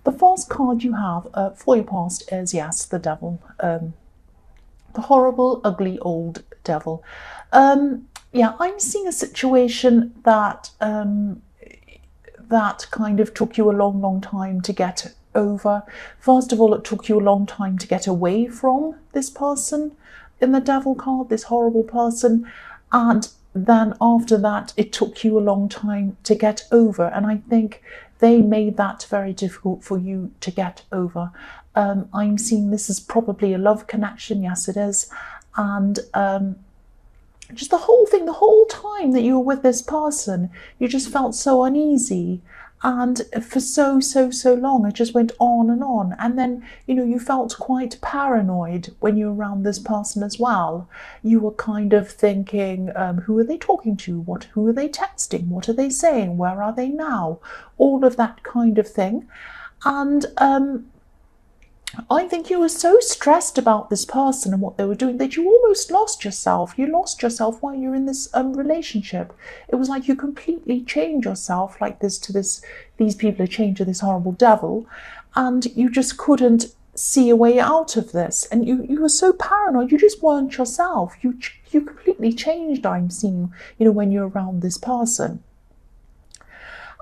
the first card you have for your past is, yes, the devil. The horrible, ugly old devil. Yeah, I'm seeing a situation that that kind of took you a long, long time to get over. First of all, it took you a long time to get away from this person in the devil card, this horrible person. And then after that, it took you a long time to get over. And I think they made that very difficult for you to get over. I'm seeing this is probably a love connection. Yes, it is. And just the whole thing, the whole time that you were with this person, you just felt so uneasy. And for so long, it just went on. And then, you felt quite paranoid when you were around this person as well. You were kind of thinking, who are they talking to? Who are they texting? What are they saying? Where are they now? All of that kind of thing. And I think you were so stressed about this person and what they were doing that you almost lost yourself. You lost yourself while you're in this relationship. It was like you completely changed yourself like this to this. These people are chained to this horrible devil, and you just couldn't see a way out of this. And you were so paranoid. You just weren't yourself. You completely changed. I'm seeing, when you're around this person.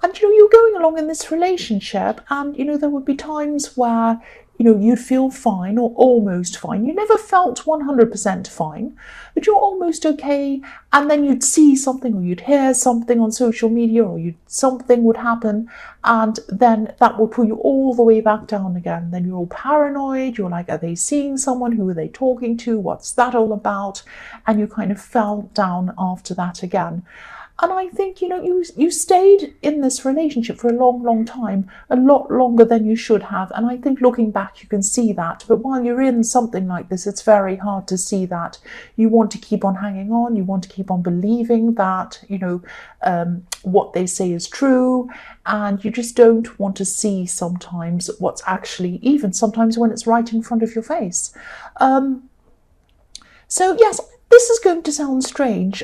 And you're going along in this relationship, and there would be times where you'd feel fine or almost fine. You never felt 100% fine, but you're almost okay. And then you'd see something or you'd hear something on social media, or something would happen, and then that would pull you all the way back down again. Then you're all paranoid. You're like, are they seeing someone? Who are they talking to? What's that all about? And you kind of fell down after that again. And I think, you stayed in this relationship for a long, long time, a lot longer than you should have. And I think looking back, you can see that. But while you're in something like this, it's very hard to see that. You want to keep on hanging on. You want to keep on believing that, what they say is true. And you just don't want to see sometimes what's actually, even sometimes when it's right in front of your face. So, yes, this is going to sound strange,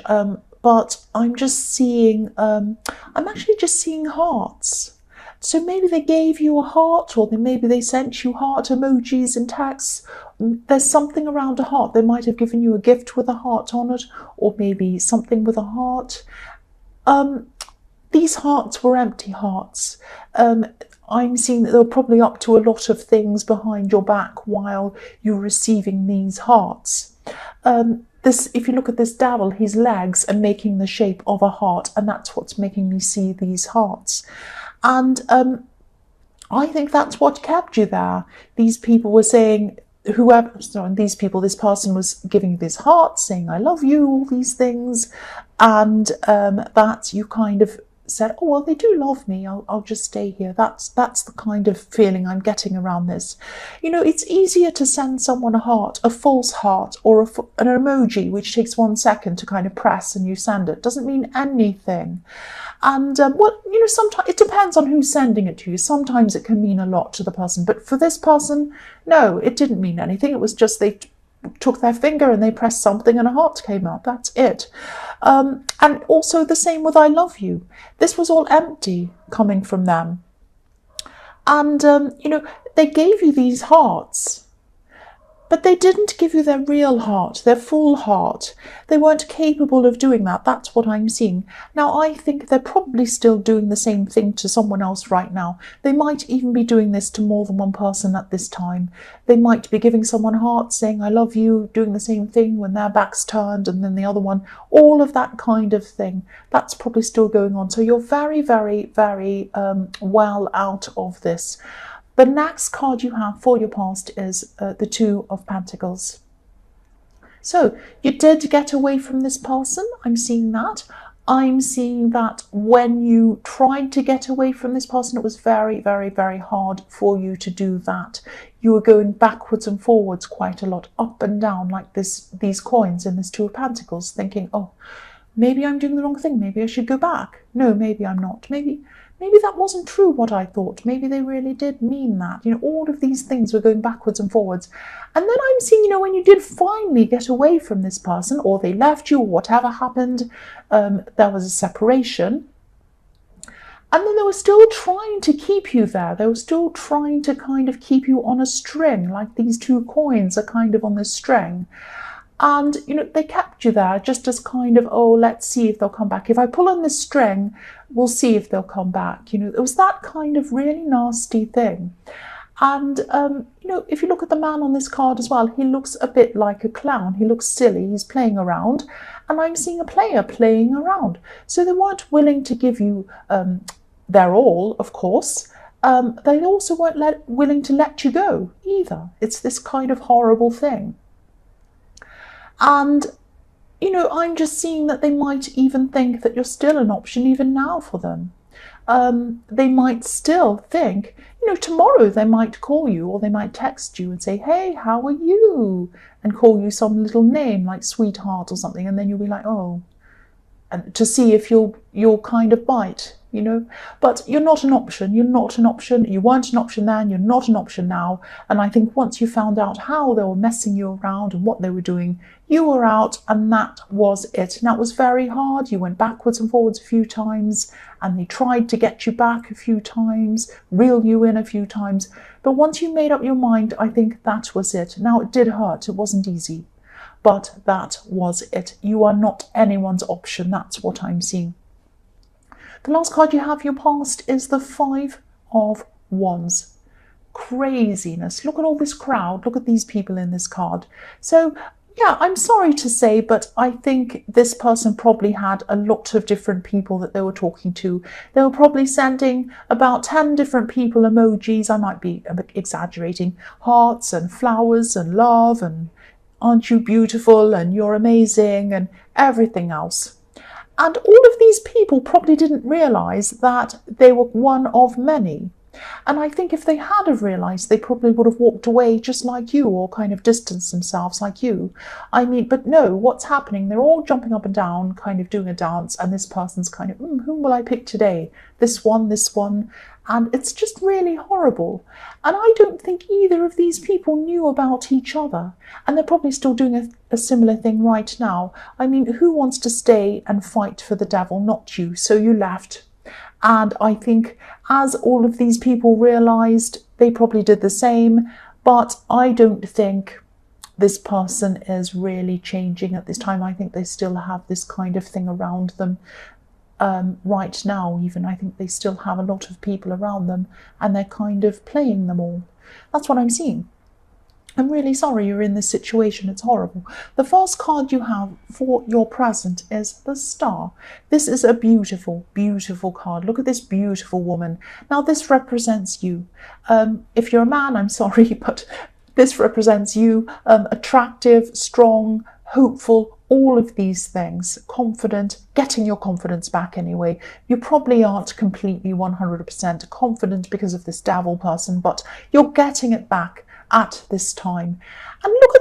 but I'm just seeing, I'm actually just seeing hearts. So maybe they gave you a heart, or maybe they sent you heart emojis and texts. There's something around a heart. They might have given you a gift with a heart on it, or maybe something with a heart. These hearts were empty hearts. I'm seeing that they were probably up to a lot of things behind your back while you're receiving these hearts. If you look at this devil, his legs are making the shape of a heart, and that's what's making me see these hearts. And I think that's what kept you there. These people were saying, this person was giving you this heart, saying, I love you, all these things. And that you kind of said, oh, well, they do love me. I'll just stay here. That's the kind of feeling I'm getting around this. It's easier to send someone a heart, a false heart, or an emoji, which takes 1 second to kind of press and you send it. Doesn't mean anything. And, sometimes it depends on who's sending it to you. Sometimes it can mean a lot to the person. But for this person, no, it didn't mean anything. It was just they took their finger and they pressed something and a heart came out. That's it. And also the same with I love you. This was all empty coming from them. And, they gave you these hearts, but they didn't give you their real heart, their full heart. They weren't capable of doing that. That's what I'm seeing. Now, I think they're probably still doing the same thing to someone else right now. They might even be doing this to more than one person at this time. They might be giving someone hearts, saying, I love you, doing the same thing when their back's turned, and then the other one, all of that kind of thing. That's probably still going on. So you're very, very, very well out of this. The next card you have for your past is the Two of Pentacles. So you did get away from this person. I'm seeing that. I'm seeing that when you tried to get away from this person, it was very, very, very hard for you to do that. You were going backwards and forwards quite a lot, up and down like these coins in this Two of Pentacles, thinking, oh, maybe I'm doing the wrong thing. Maybe I should go back. No, maybe I'm not. Maybe that wasn't true what I thought. Maybe they really did mean that. All of these things were going backwards and forwards. And then I'm seeing, when you did finally get away from this person, or they left you, or whatever happened, there was a separation. And then they were still trying to keep you there. They were still trying to kind of keep you on a string, like these two coins are kind of on this string. And, they kept you there just as kind of, oh, let's see if they'll come back. If I pull on this string, we'll see if they'll come back. It was that kind of really nasty thing. And, if you look at the man on this card as well, he looks a bit like a clown. He looks silly. He's playing around. And I'm seeing a player playing around. So they weren't willing to give you their all, of course. They also weren't willing to let you go either. It's this kind of horrible thing. And, I'm just seeing that they might even think that you're still an option even now for them. They might still think, tomorrow they might call you or they might text you and say, hey, how are you? And call you some little name like sweetheart or something. And then you'll be like, oh, and to see if you'll kind of bite. But you're not an option. You're not an option. You weren't an option then. You're not an option now. And I think once you found out how they were messing you around and what they were doing, you were out, and that was it. And that was very hard. You went backwards and forwards a few times, and they tried to get you back a few times, reel you in a few times. But once you made up your mind, I think that was it. Now, it did hurt. It wasn't easy. But that was it. You are not anyone's option. That's what I'm seeing. The last card you have your past is the Five of Wands. Craziness. Look at all this crowd. Look at these people in this card. So, yeah, I'm sorry to say, but I think this person probably had a lot of different people that they were talking to. They were probably sending about 10 different people emojis. I might be exaggerating. Hearts and flowers and love and aren't you beautiful and you're amazing and everything else. And all of these people probably didn't realise that they were one of many. And I think if they had have realised, they probably would have walked away just like you or kind of distanced themselves like you. But no, what's happening? They're all jumping up and down, kind of doing a dance, and this person's kind of, whom will I pick today? This one. And it's just really horrible. And I don't think either of these people knew about each other. And they're probably still doing a similar thing right now. Who wants to stay and fight for the devil? Not you. So you left. And I think as all of these people realised, they probably did the same. But I don't think this person is really changing at this time. I think they still have this kind of thing around them. Right now, even, I think they still have a lot of people around them and they're kind of playing them all. That's what I'm seeing. I'm really sorry you're in this situation. It's horrible. The first card you have for your present is the Star. This is a beautiful, beautiful card. Look at this beautiful woman. Now, this represents you. If you're a man, I'm sorry, but this represents you. Attractive, strong, hopeful, all of these things, confident, getting your confidence back anyway. You probably aren't completely 100% confident because of this devil person, but you're getting it back at this time. And look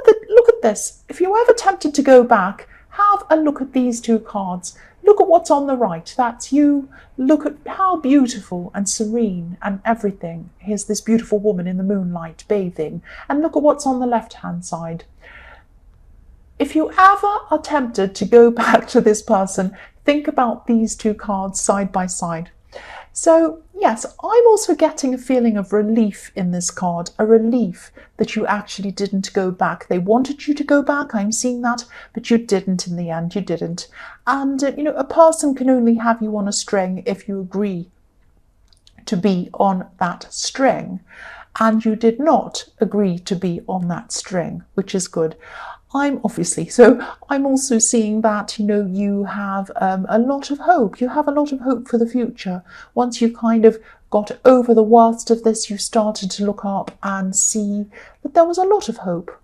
at this. If you're ever tempted to go back, have a look at these two cards. Look at what's on the right. That's you. Look at how beautiful and serene and everything. Here's this beautiful woman in the moonlight bathing. And look at what's on the left-hand side. If you ever are tempted to go back to this person, think about these two cards side by side. So, yes, I'm also getting a feeling of relief in this card, a relief that you actually didn't go back. They wanted you to go back, I'm seeing that, but you didn't in the end, you didn't. And, a person can only have you on a string if you agree to be on that string. And you did not agree to be on that string, which is good. I'm also seeing that, you have a lot of hope. You have a lot of hope for the future. Once you kind of got over the worst of this, you started to look up and see that there was a lot of hope.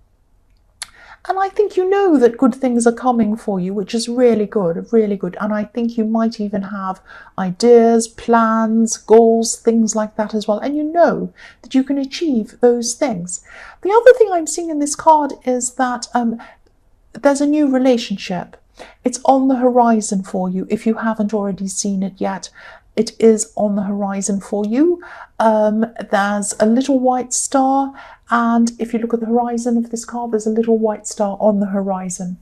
And I think you know that good things are coming for you, which is really good, really good. And I think you might even have ideas, plans, goals, things like that as well. And you know that you can achieve those things. The other thing I'm seeing in this card is that there's a new relationship. It's on the horizon for you if you haven't already seen it yet. It is on the horizon for you. There's a little white star, and if you look at the horizon of this card, there's a little white star on the horizon.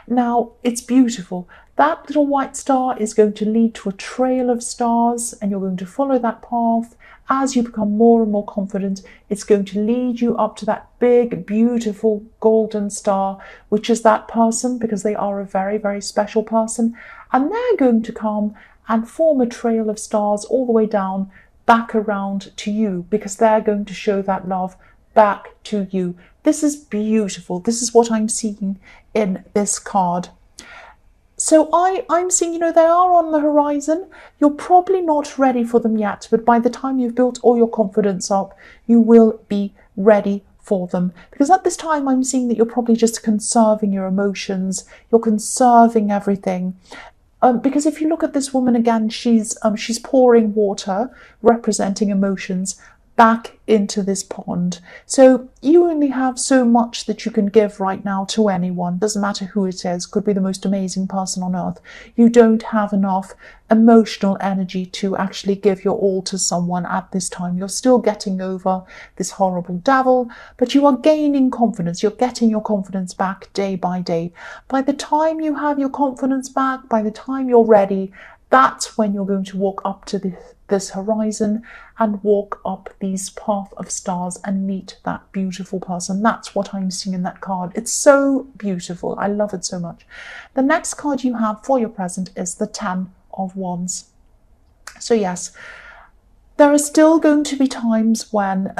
Now, it's beautiful. That little white star is going to lead to a trail of stars, and you're going to follow that path. As you become more and more confident, it's going to lead you up to that big, beautiful golden star, which is that person, because they are a very, very special person. And they're going to come and form a trail of stars all the way down, back around to you, because they're going to show that love back to you. This is beautiful. This is what I'm seeing in this card. So I'm seeing, they are on the horizon. You're probably not ready for them yet, but by the time you've built all your confidence up, you will be ready for them. Because at this time, I'm seeing that you're probably just conserving your emotions. You're conserving everything. Because if you look at this woman again, she's pouring water, representing emotions, back into this pond. So you only have so much that you can give right now to anyone. Doesn't matter who it is. Could be the most amazing person on earth. You don't have enough emotional energy to actually give your all to someone at this time. You're still getting over this horrible devil, but you are gaining confidence. You're getting your confidence back day by day. By the time you have your confidence back, by the time you're ready, that's when you're going to walk up to this horizon and walk up these path of stars and meet that beautiful person. That's what I'm seeing in that card. It's so beautiful. I love it so much. The next card you have for your present is the 10 of Wands. So yes, there are still going to be times when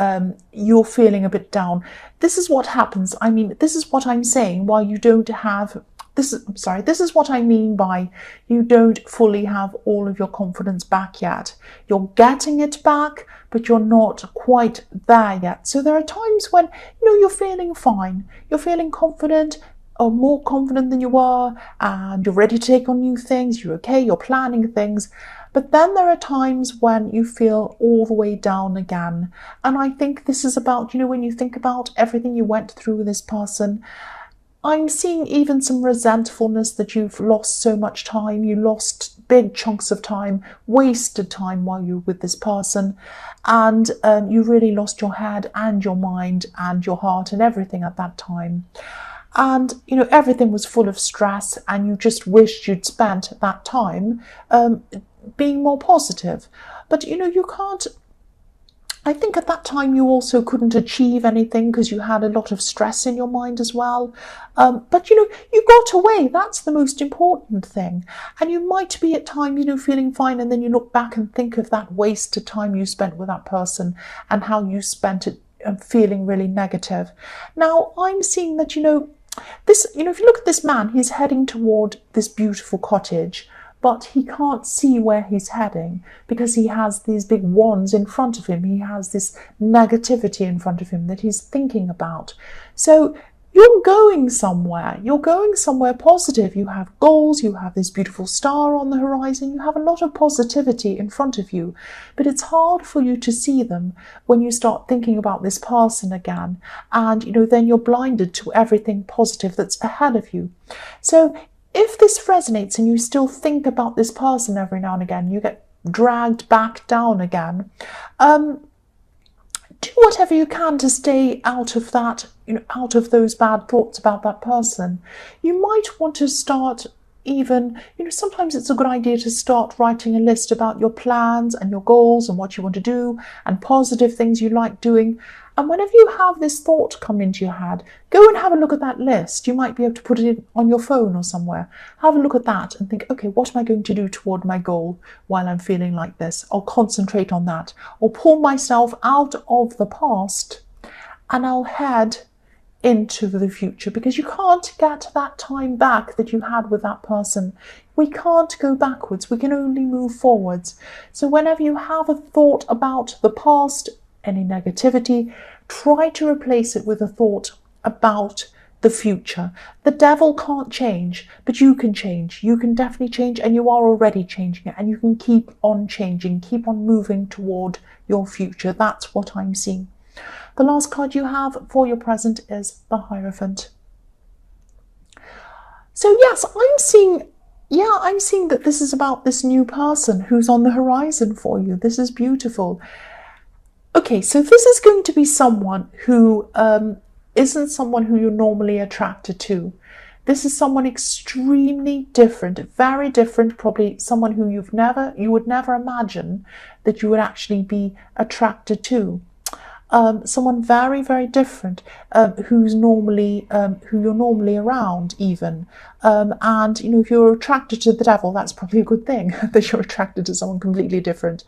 you're feeling a bit down. This is what happens. I mean, this is what I'm saying. While you don't have this is what I mean by you don't fully have all of your confidence back yet. You're getting it back, but you're not quite there yet. So there are times when, you're feeling fine. You're feeling confident, or more confident than you were, and you're ready to take on new things. You're okay, you're planning things. But then there are times when you feel all the way down again. And I think this is about, when you think about everything you went through with this person, I'm seeing even some resentfulness that you've lost so much time. You lost big chunks of time, wasted time while you were with this person. And you really lost your head and your mind and your heart and everything at that time. And, everything was full of stress, and you just wished you'd spent that time being more positive. But, you can't. I think at that time you also couldn't achieve anything because you had a lot of stress in your mind as well. But, you got away. That's the most important thing. And you might be at times, feeling fine, and then you look back and think of that wasted time you spent with that person and how you spent it feeling really negative. Now, I'm seeing that, this, if you look at this man, he's heading toward this beautiful cottage, but he can't see where he's heading because he has these big wands in front of him. He has this negativity in front of him that he's thinking about. So you're going somewhere. You're going somewhere positive. You have goals. You have this beautiful star on the horizon. You have a lot of positivity in front of you. But it's hard for you to see them when you start thinking about this person again. And, then you're blinded to everything positive that's ahead of you. So if this resonates and you still think about this person every now and again, you get dragged back down again, do whatever you can to stay out of that, out of those bad thoughts about that person. You might want to start even, sometimes it's a good idea to start writing a list about your plans and your goals and what you want to do and positive things you like doing. And whenever you have this thought come into your head, go and have a look at that list. You might be able to put it on your phone or somewhere. Have a look at that and think, okay, what am I going to do toward my goal while I'm feeling like this? I'll concentrate on that. Or pull myself out of the past and I'll head into the future, because you can't get that time back that you had with that person. We can't go backwards. We can only move forwards. So whenever you have a thought about the past, any negativity, try to replace it with a thought about the future. The devil can't change, but you can change. You can definitely change, and you are already changing it, and you can keep on changing, keep on moving toward your future. That's what I'm seeing. The last card you have for your present is the Hierophant. So yes, I'm seeing that this is about this new person who's on the horizon for you. This is beautiful. Okay, so this is going to be someone who isn't someone who you're normally attracted to. This is someone extremely different, very different, probably someone who you would never imagine that you would actually be attracted to. Someone very, very different, who you're normally around even. And, if you're attracted to the devil, that's probably a good thing that you're attracted to someone completely different.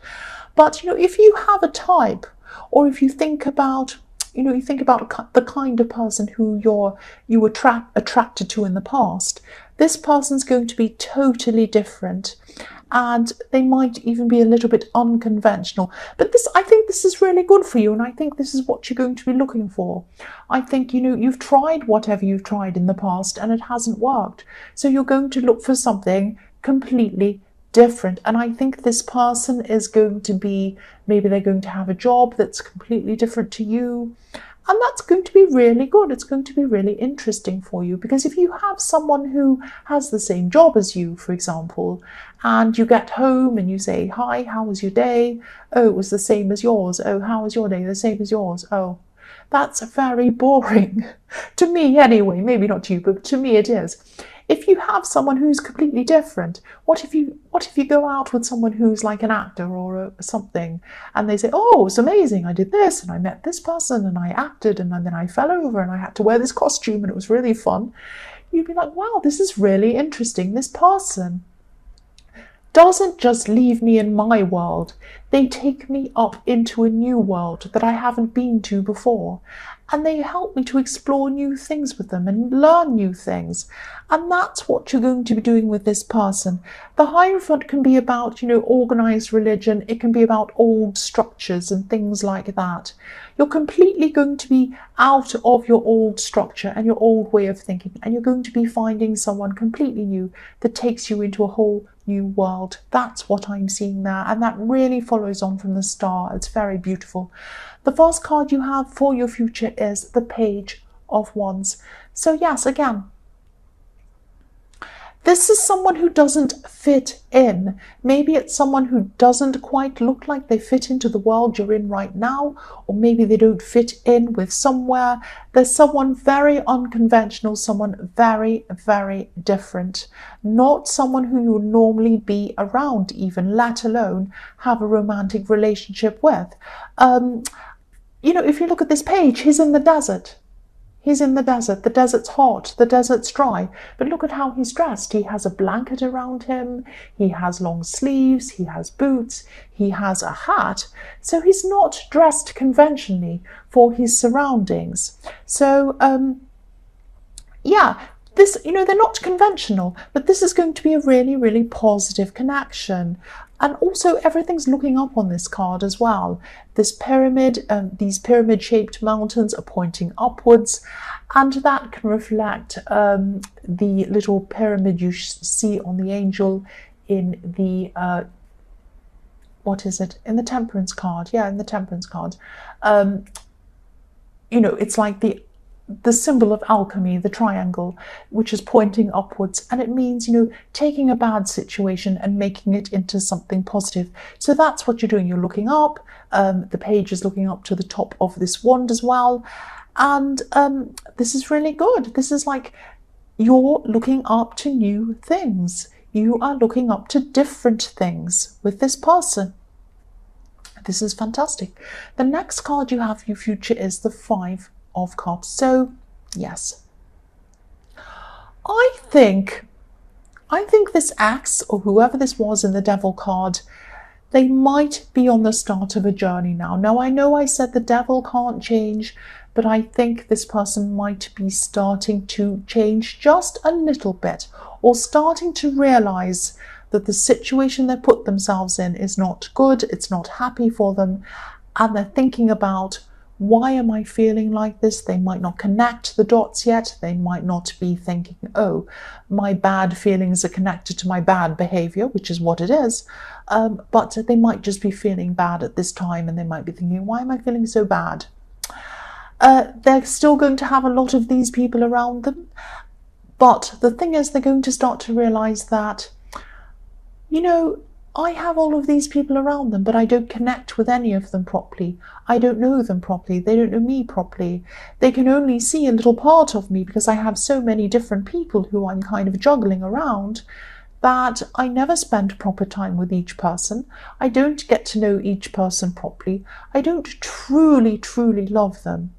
But, if you have a type, or if you think about, the kind of person who you were attracted to in the past, this person's going to be totally different. And they might even be a little bit unconventional. But I think this is really good for you, and I think this is what you're going to be looking for. I think, you've tried whatever you've tried in the past and it hasn't worked. So you're going to look for something completely different. And I think this person is going to be, maybe they're going to have a job that's completely different to you. And that's going to be really good. It's going to be really interesting for you, because if you have someone who has the same job as you, for example, and you get home and you say, "Hi, how was your day?" "Oh, it was the same as yours." "Oh, how was your day?" "The same as yours." "Oh, that's very boring." To me anyway, maybe not to you, but to me it is. If you have someone who's completely different, what if you go out with someone who's like an actor or something, and they say, "Oh, it's amazing, I did this and I met this person and I acted and then I fell over and I had to wear this costume and it was really fun." You'd be like, "Wow, this is really interesting. This person doesn't just leave me in my world, they take me up into a new world that I haven't been to before. And they help me to explore new things with them and learn new things." And that's what you're going to be doing with this person. The Hierophant can be about, organized religion. It can be about old structures and things like that. You're completely going to be out of your old structure and your old way of thinking, and you're going to be finding someone completely new that takes you into a whole new world. That's what I'm seeing there, and that really follows on from the Star. It's very beautiful. The first card you have for your future is the Page of Wands. So yes, again, this is someone who doesn't fit in. Maybe it's someone who doesn't quite look like they fit into the world you're in right now, or maybe they don't fit in with somewhere. There's someone very unconventional, someone very, very different. Not someone who you would normally be around even, let alone have a romantic relationship with. If you look at this page, he's in the desert. He's in the desert. The desert's hot. The desert's dry. But look at how he's dressed. He has a blanket around him. He has long sleeves. He has boots. He has a hat. So he's not dressed conventionally for his surroundings. So, they're not conventional, but this is going to be a really, really positive connection. And also everything's looking up on this card as well. This pyramid, these pyramid-shaped mountains are pointing upwards, and that can reflect the little pyramid you see on the angel in the, in the Temperance card. Yeah, in the Temperance card. It's like the symbol of alchemy, the triangle, which is pointing upwards, and it means, taking a bad situation and making it into something positive. So that's what you're doing. You're looking up. The page is looking up to the top of this wand as well, and this is really good. This is like you're looking up to new things. You are looking up to different things with this person. This is fantastic. The next card you have for your future is the Five of Cups. So yes, I think this ex, or whoever this was in the Devil card, they might be on the start of a journey now. Now, I know I said the devil can't change, but I think this person might be starting to change just a little bit, or starting to realize that the situation they put themselves in is not good, it's not happy for them, and they're thinking about, why am I feeling like this? They might not connect the dots yet. They might not be thinking, oh, my bad feelings are connected to my bad behavior, which is what it is. But they might just be feeling bad at this time, and they might be thinking, why am I feeling so bad? They're still going to have a lot of these people around them. But the thing is, they're going to start to realize that, I have all of these people around them, but I don't connect with any of them properly. I don't know them properly. They don't know me properly. They can only see a little part of me because I have so many different people who I'm kind of juggling around, that I never spend proper time with each person. I don't get to know each person properly. I don't truly, truly love them.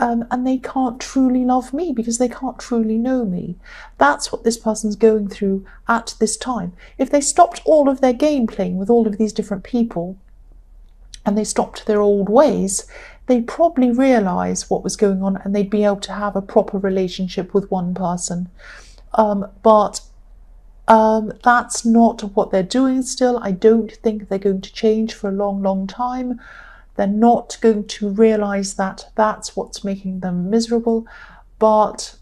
And they can't truly love me because they can't truly know me. That's what this person's going through at this time. If they stopped all of their game playing with all of these different people and they stopped their old ways, they'd probably realise what was going on and they'd be able to have a proper relationship with one person. But that's not what they're doing still. I don't think they're going to change for a long, long time. They're not going to realise that that's what's making them miserable. But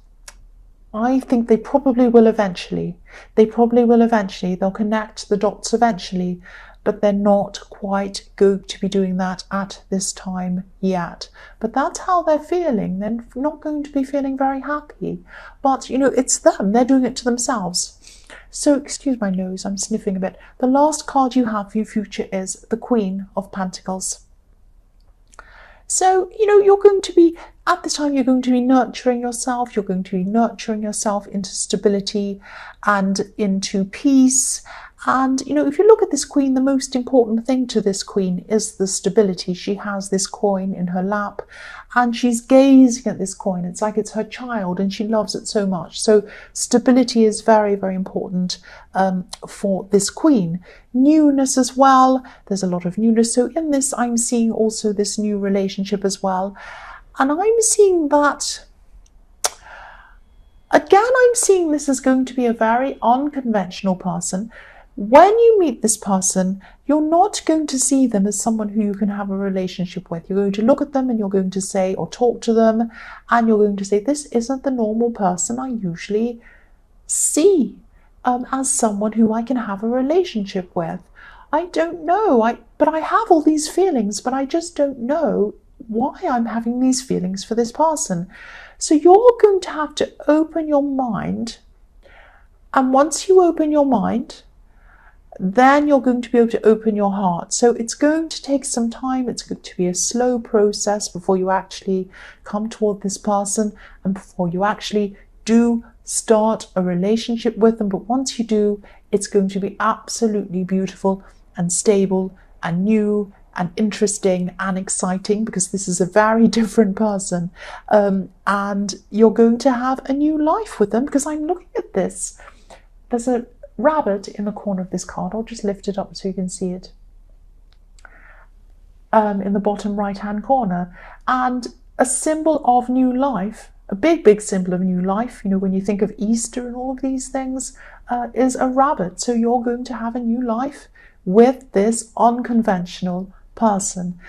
I think they probably will eventually. They'll connect the dots eventually, but they're not quite going to be doing that at this time yet. But that's how they're feeling. They're not going to be feeling very happy. But, it's them. They're doing it to themselves. So, excuse my nose, I'm sniffing a bit. The last card you have for your future is the Queen of Pentacles. So, you're going to be, at this time, you're going to be nurturing yourself. You're going to be nurturing yourself into stability and into peace. And, if you look at this Queen, the most important thing to this Queen is the stability. She has this coin in her lap and she's gazing at this coin. It's like it's her child and she loves it so much. So stability is very, very important for this Queen. Newness as well. There's a lot of newness. So in this, I'm seeing also this new relationship as well. And I'm seeing that, again, I'm seeing this as going to be a very unconventional person. When you meet this person, you're not going to see them as someone who you can have a relationship with. You're going to look at them and you're going to say, or talk to them, and you're going to say, this isn't the normal person I usually see as someone who I can have a relationship with. I don't know, but I have all these feelings, but I just don't know why I'm having these feelings for this person. So you're going to have to open your mind. And once you open your mind, then you're going to be able to open your heart. So it's going to take some time. It's going to be a slow process before you actually come toward this person and before you actually do start a relationship with them. But once you do, it's going to be absolutely beautiful and stable and new and interesting and exciting, because this is a very different person. And you're going to have a new life with them, because I'm looking at this. There's a rabbit in the corner of this card. I'll just lift it up so you can see it. In the bottom right hand corner, and a symbol of new life, a big symbol of new life, when you think of Easter and all of these things, is a rabbit. So you're going to have a new life with this unconventional person.